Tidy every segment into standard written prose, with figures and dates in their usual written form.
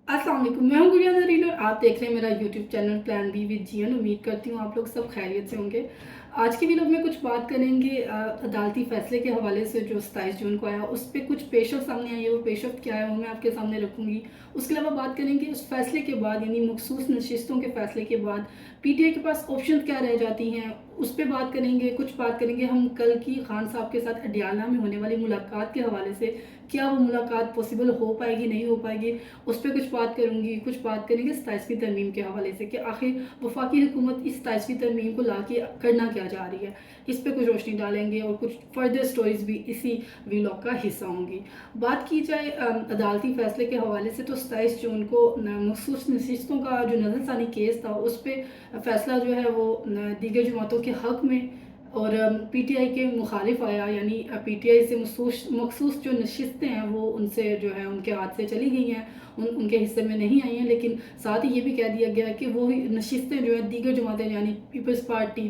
अस्सलाम वालेकुम, मैं हूँ गुड़िया नरीन और आप देख रहे हैं मेरा YouTube channel plan B with जियन। उम्मीद करती हूँ आप लोग सब खैरियत से होंगे। आज के वीडियो में कुछ बात करेंगे अदालती फैसले के हवाले से जो 27 जून को आया, उस पर कुछ पेशरफ सामने आई है। वो पेशरफ क्या है वो मैं आपके सामने रखूँगी। उसके अलावा बात करेंगे उस फैसले के बाद, यानी मखसूस नशिस्तों के फैसले के बाद पीटीआई के पास ऑप्शन क्या रह जाती हैं, उस पर बात करेंगे। कुछ बात करेंगे हम कल की खान साहब के साथ अडियाला में होने वाली मुलाकात के हवाले से, क्या वो मुलाकात पॉसिबल हो पाएगी नहीं हो पाएगी, उस पर कुछ बात करूंगी। कुछ बात करेंगे 27वीं तरमीम के हवाले से कि आखिर वफाकी हुकूमत इस 27वीं तरमीम को ला के करना क्या जा रही है, इस पर कुछ रोशनी डालेंगे और कुछ फर्दर स्टोरीज भी इसी व्लॉग का हिस्सा होंगी। बात की जाए अदालती फैसले के हवाले से तो 27 जून को मखसूस नशिस्तों का जो नजरसानी केस था, उस पर फैसला जो है वो दीगर जमातों के हक में और पीटीआई के मुखालिफ आया। यानी पीटीआई से मखसूस जो नशिस्तें हैं वो उनसे जो है उनके हाथ से चली गई हैं, उनके हिस्से में नहीं आई हैं। लेकिन साथ ही ये भी कह दिया गया कि वो नशिस्तें जो है दीगर जमातें यानी पीपल्स पार्टी,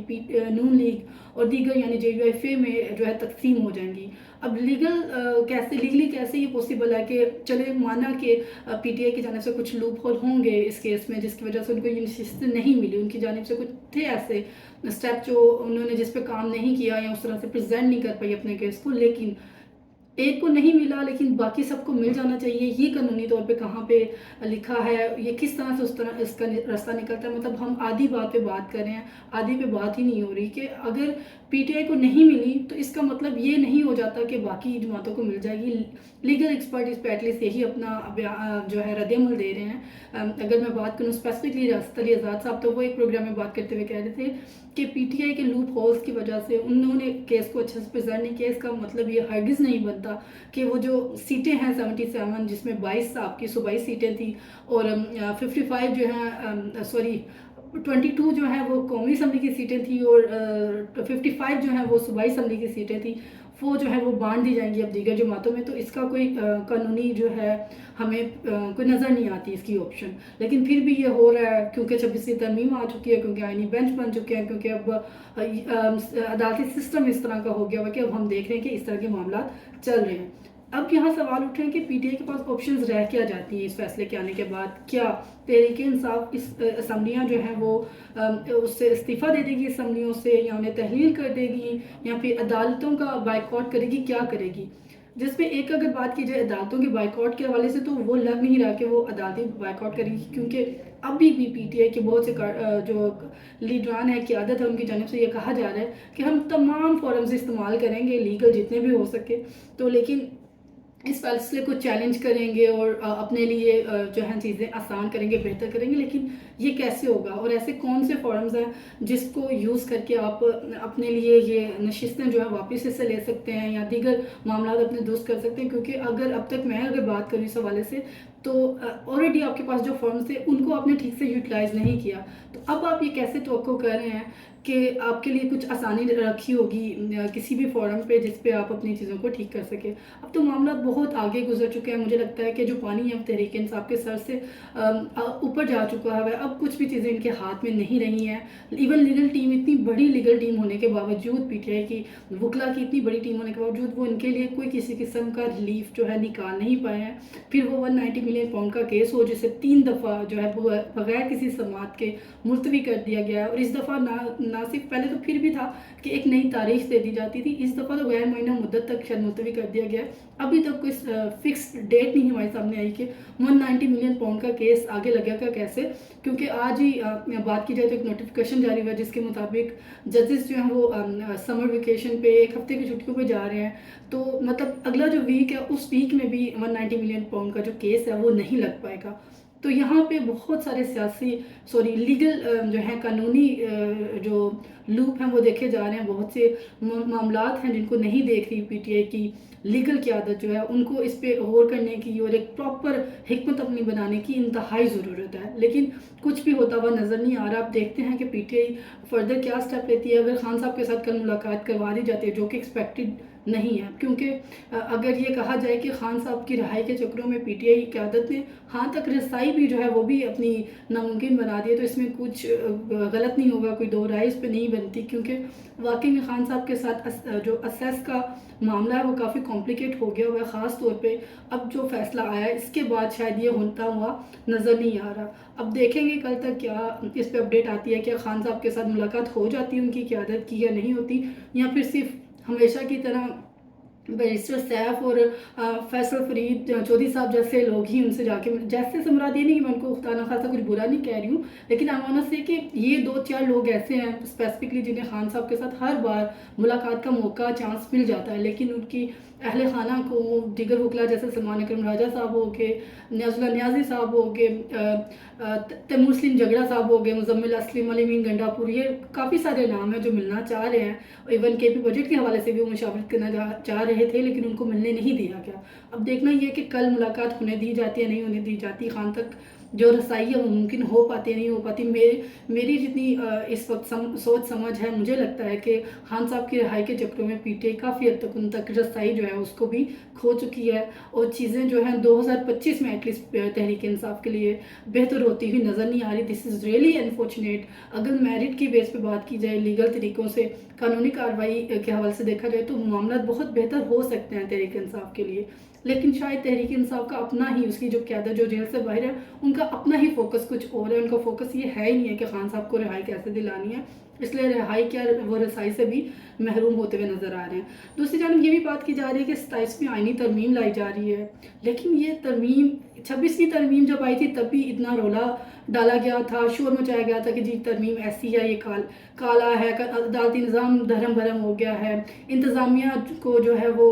नून लीग और दीगर यानी JUIFA में जो है तकसीम हो जाएंगी। अब लीगली कैसे ये पॉसिबल है कि चले माना कि पीटीआई की जानिब से कुछ लूप होल होंगे इस केस में, जिसकी वजह से उनको ये नशिस्तें नहीं मिली, उनकी जानिब से कुछ थे ऐसे स्टेप जो उन्होंने जिस पे काम नहीं किया या उस तरह से प्रेजेंट नहीं कर पाई अपने केस को, लेकिन एक को नहीं मिला लेकिन बाकी सबको मिल जाना चाहिए। ये कानूनी तौर पे कहाँ पे लिखा है, ये किस तरह से उस तरह इसका रास्ता निकलता है। मतलब हम आधी बात पे बात कर रहे हैं, आधी पे बात ही नहीं हो रही कि अगर पीटीआई को नहीं मिली तो इसका मतलब ये नहीं हो जाता कि बाकी जमातों को मिल जाएगी। लीगल एक्सपर्ट इस पे एटलीस्ट यही अपना जो है रद्दमल दे रहे हैं। अगर मैं बात करूँ स्पेसिफिकली रासत अली आज़ाद साहब, तो वो एक प्रोग्राम में बात करते हुए कह रहे थे कि पीटीआई के लूप होल्स की वजह से उन्होंने केस को अच्छे से प्रेजेंट नहीं किया। इसका मतलब ये हरगिज़ नहीं बनता कि वो जो सीटें हैं 77, जिसमें 22 आपकी सूबाई सीटें थी और 55 जो है सॉरी 22 जो है वो कौमी असम्बली की सीटें थी और 55 जो है वो सूबाई असम्बली की सीटें थी, वो जो है वो बांट दी जाएंगी अब दीगर जमातों में। तो इसका कोई कानूनी जो है हमें कोई नज़र नहीं आती इसकी ऑप्शन। लेकिन फिर भी ये हो रहा है क्योंकि 26वीं तरमीम आ चुकी है, क्योंकि आईनी बेंच बन चुके हैं, क्योंकि अब अदालती सिस्टम इस तरह का हो गया हुआ कि अब हम देख रहे हैं कि इस तरह के मामला चल रहे हैं। अब यहाँ सवाल उठे हैं कि पीटीआई के पास ऑप्शंस रह क्या जाती हैं इस फैसले के आने के बाद। क्या तहरीक इंसाफ इस असम्बलियाँ जो हैं वो उससे इस्तीफ़ा दे देगी असम्बलियों से, या उन्हें तहलील कर देगी, या फिर अदालतों का बाइकआउट करेगी, क्या करेगी। जिसमें एक अगर बात की जाए अदालतों के बाइकआउट के हवाले से, तो वो लग नहीं रहा कि वो अदालती बाइकआउट करेगी, क्योंकि अभी भी पीटीआई के बहुत से जो लीडरान है, क़यादत है, उनकी जानिब से ये कहा जा रहा है कि हम तमाम फोरम्स इस्तेमाल करेंगे लीगल जितने भी हो सके, तो लेकिन इस फैसले को चैलेंज करेंगे और अपने लिए जो है चीज़ें आसान करेंगे, बेहतर करेंगे। लेकिन ये कैसे होगा और ऐसे कौन से फॉरम्स हैं जिसको यूज़ करके आप अपने लिए ये नशिस्तें जो है वापस इससे ले सकते हैं या दीगर मामला अपने दुरुस्त कर सकते हैं। क्योंकि अगर बात करूँ इस हवाले से, तो ऑलरेडी आपके पास जो फॉर्म्स थे उनको आपने ठीक से यूटिलाइज नहीं किया, तो अब आप ये कैसे तवक्को कर रहे हैं कि आपके लिए कुछ आसानी रखी होगी किसी भी फोरम पे जिस पे आप अपनी चीज़ों को ठीक कर सके। अब तो मामला बहुत आगे गुजर चुके हैं। मुझे लगता है कि जो पानी है तहरीक इंसाफ के सर से ऊपर जा चुका है। अब कुछ भी चीज़ें इनके हाथ में नहीं रही हैं। इवन लीगल टीम, इतनी बड़ी लीगल टीम होने के बावजूद, पीटीआई की वकला की इतनी बड़ी टीम होने के बावजूद, वो इनके लिए कोई किसी किस्म का रिलीफ जो है निकाल नहीं पाए हैं। फिर वो 190 मिलियन पाउंड का केस हो जिसे 3 दफ़ा जो है बगैर किसी समात के मुलतवी कर दिया गया है। और इस दफ़ा ना सिर्फ, पहले तो फिर भी था कि एक नई तारीख दे दी जाती थी, इस दफ़ा तो गैर मुअय्यना मुद्दत तक शायद मुलतवी कर दिया गया है। अभी तक कोई फिक्स डेट नहीं हमारे सामने आई कि 190 मिलियन पाउंड का केस आगे लगेगा कैसे। क्योंकि आज ही बात की जाए तो एक नोटिफिकेशन जारी हुआ जिसके मुताबिक जजेस जो हैं वो समर वेकेशन पे 1 हफ्ते की छुट्टियों पे जा रहे हैं। तो मतलब अगला जो वीक है उस वीक में भी 190 मिलियन पाउंड का जो केस है वो नहीं लग पाएगा। तो यहाँ पे बहुत सारे लीगल जो है कानूनी जो लूप हैं वो देखे जा रहे हैं। बहुत से मामलात हैं जिनको नहीं देख रही पीटीआई की लीगल क़यादत जो है, उनको इस पे गौर करने की और एक प्रॉपर हिकमत अपनी बनाने की इंतहाई ज़रूरत है। लेकिन कुछ भी होता हुआ नज़र नहीं आ रहा। आप देखते हैं कि पीटीआई फर्दर क्या स्टेप लेती है। अगर खान साहब के साथ कल मुलाकात करवा दी जाती है, जो कि एक्सपेक्टेड नहीं है, क्योंकि अगर ये कहा जाए कि खान साहब की रिहाई के चक्करों में पीटीआई क़यादत ने खान तक रसाई भी जो है वो भी अपनी नामुमकिन बना दी है, तो इसमें कुछ गलत नहीं होगा, कोई दो राय इस पे नहीं बनती, क्योंकि वाकई में खान साहब के साथ जो असेस का मामला है वो काफ़ी कॉम्प्लिकेट हो गया हुआ है। ख़ास तौर पे अब जो फ़ैसला आया है इसके बाद शायद ये होता हुआ नज़र नहीं आ रहा। अब देखेंगे कल तक क्या इस पे अपडेट आती है, क्या खान साहब के साथ मुलाकात हो जाती है उनकी क़यादत की या नहीं होती, या फिर सिर्फ हमेशा की तरह बैरिस्टर सैफ और फैसल फरीद चौधरी साहब जैसे लोग ही उनसे जाके जैसे से मुराद ये नहीं कि मैं उनको खुदा ना खासा कुछ बुरा नहीं कह रही हूँ, लेकिन आई वांट टू से कि ये 2-4 लोग ऐसे हैं स्पेसिफिकली जिन्हें खान साहब के साथ हर बार मुलाकात का मौका चांस मिल जाता है, लेकिन उनकी अहले खाना को दिगर वकला जैसे सलमान अकरम राजा साहब हो गए, नियाज़ुल्लाह नियाज़ी साहब हो गए, तैमूर सलीम जगड़ा साहब हो गए, मुजम्मिल असलम अली मीन गंडापुर, ये काफ़ी सारे नाम हैं जो मिलना चाह रहे हैं। इवन केपी बजट के हवाले से भी वो मुशावरत करना चाह रहे थे, लेकिन उनको मिलने नहीं दिया गया। अब देखना ये कि कल मुलाकात होने दी जाती है नहीं होने दी जाती, खान तक जो रसाई है वो मुमकिन हो पाती है नहीं हो पाती। मेरी जितनी इस वक्त सोच समझ है, मुझे लगता है कि खान साहब की रिहाई के चक्करों में पीटीआई काफ़ी हद तक उन तक रसाई जो है उसको भी खो चुकी है, और चीज़ें जो हैं 2025 में एटलीस्ट तहरीक इंसाफ के लिए बेहतर होती हुई नज़र नहीं आ रही। This is really unfortunate. अगर मेरिट की बेस पे बात की जाए, लीगल तरीक़ों से, कानूनी कार्रवाई के हवाले से देखा जाए, तो मामला बहुत बेहतर हो सकते हैं तहरीक इंसाफ के लिए, लेकिन शायद तहरीक इंसाफ का अपना ही, उसकी जो क़यादत जो जेल से बाहर है, उनका अपना ही फोकस कुछ और है। उनका फोकस ये है ही नहीं है कि खान साहब को रिहाई कैसे दिलानी है, इसलिए रिहाई क्या वो रसाई से भी महरूम होते हुए नज़र आ रहे हैं। दूसरी जानब ये भी बात की जा रही है कि 27वीं आइनी तरमीम लाई जा रही है, लेकिन ये तरमीम 26वीं तरमीम जब आई थी तब भी इतना रौला डाला गया था, शोर मचाया गया था कि जी तरमीम ऐसी है, ये काला है, अदालती निज़ाम धर्म भरम हो गया है, इंतज़ामिया को जो है वो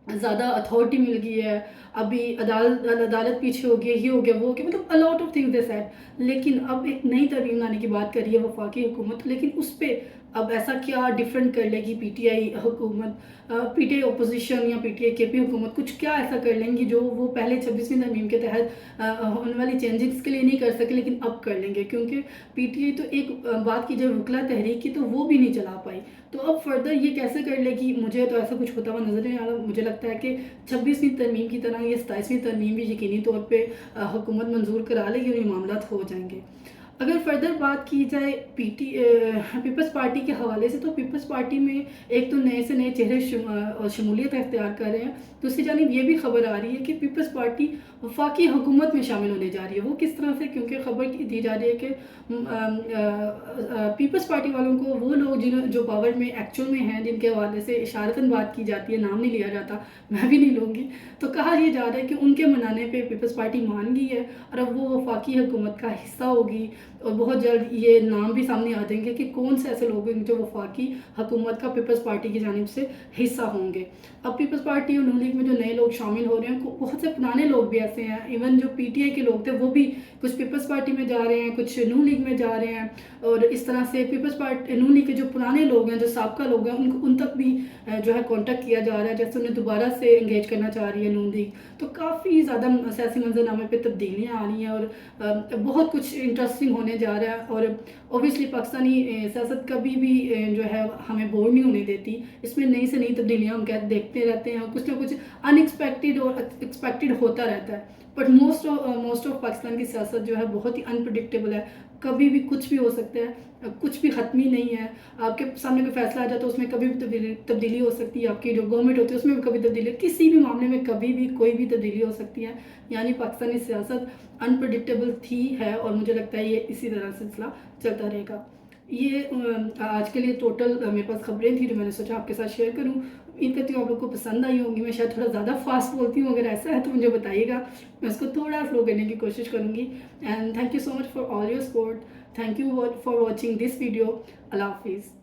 ज़्यादा अथॉरिटी मिल गई है, अभी अदालत पीछे हो गई, ये हो गया वो हो गया, मतलब a lot of things they said. लेकिन अब एक नई तरमीम लाने की बात कर रही है वफाकी हुकूमत, लेकिन उस पर अब ऐसा क्या डिफरेंट कर लेगी पीटीआई हुकूमत, पीटीआई अपोजिशन या पीटीआई केपी हुकूमत, कुछ क्या ऐसा कर लेंगी जो वो पहले 26वीं तरमीम के तहत होने वाली चेंजेस के लिए नहीं कर सके, लेकिन अब कर लेंगे, क्योंकि पीटीआई तो एक बात की जब वकला तहरीक की तो वो भी नहीं चला पाई, तो अब फर्दर ये कैसे कर लेगी, मुझे तो ऐसा कुछ होता हुआ नज़र नहीं आ रहा। मुझे लगता है कि 26वीं तरमीम की तरह ये 27वीं तरमीम भी यकीनी तौर पे हुकूमत मंजूर करा लेगी और ये मामला हो जाएंगे। अगर फर्दर बात की जाए पीपल्स पार्टी के हवाले से, तो पीपल्स पार्टी में एक तो नए से नए चेहरे शमूलियत अख्तियार कर रहे हैं, दूसरी जानिब ये भी खबर आ रही है कि पीपल्स पार्टी वफाकी हुकूमत में शामिल होने जा रही है। वो किस तरह से, क्योंकि खबर दी जा रही है कि पीपल्स पार्टी वालों को, वो लोग जो पावर में एक्चुअल में हैं, जिनके हवाले से इशारतन बात की जाती है, नाम नहीं लिया जाता, मैं भी नहीं लूँगी, तो कहा यह जा रहा है कि उनके मनाने पे पीपल्स पार्टी मान गई है और अब वो वफाकी हुकूमत का हिस्सा होगी, और बहुत जल्द ये नाम भी सामने आ जाएंगे कि कौन से ऐसे लोग हैं जो वफाकी हुकूमत का पीपल्स पार्टी की जानिब से हिस्सा होंगे। अब पीपल्स पार्टी और नून लीग में जो नए लोग शामिल हो रहे हैं, बहुत से पुराने लोग भी ऐसे हैं, इवन जो पीटीआई के लोग थे वो भी कुछ पीपल्स पार्टी में जा रहे हैं, कुछ नून लीग में जा रहे हैं, और इस तरह से पीपल्स पार्टी नून लीग के जो पुराने लोग हैं, जो साबका लोग हैं, उन तक भी जो है कॉन्टेक्ट किया जा रहा है, जैसे उन्हें दोबारा से इंगेज करना चाह रही है नून लीग। तो काफ़ी ज़्यादा सियासी मंजरनामे पे तब्दीलियाँ आ रही हैं और बहुत कुछ इंटरेस्टिंग होने जा रहा है, और ओबियसली पाकिस्तानी सियासत कभी भी जो है हमें बोर नहीं होने देती, इसमें नई से नई तब्दीलियाँ हम देखते रहते हैं, कुछ ना कुछ अनएक्सपेक्टेड और एक्सपेक्टेड होता रहता है। बट मोस्ट ऑफ पाकिस्तान की सियासत जो है बहुत ही अनप्रडिक्टेबल है, कभी भी कुछ भी हो सकता है, कुछ भी ख़त्म ही नहीं है। आपके सामने कोई फैसला आ जाए तो उसमें कभी भी तब्दीली हो सकती है, आपकी जो गवर्नमेंट होती है उसमें भी कभी तब्दीली, किसी भी मामले में कभी भी कोई भी तब्दीली हो सकती है। यानी पाकिस्तानी सियासत अनप्रडिक्टेबल थी, है, और मुझे लगता है ये इसी तरह सिलसिला चलता रहेगा। ये आज के लिए टोटल मेरे पास खबरें थी जो मैंने सोचा आपके साथ शेयर करूं। उम्मीद करती हूँ आप लोग को पसंद आई होंगी। मैं शायद थोड़ा ज़्यादा फास्ट बोलती हूँ, अगर ऐसा है तो मुझे बताइएगा, मैं उसको थोड़ा स्लो करने की कोशिश करूँगी। And thank you so much for all your support. Thank you for watching this video. अल्लाह हाफिज़।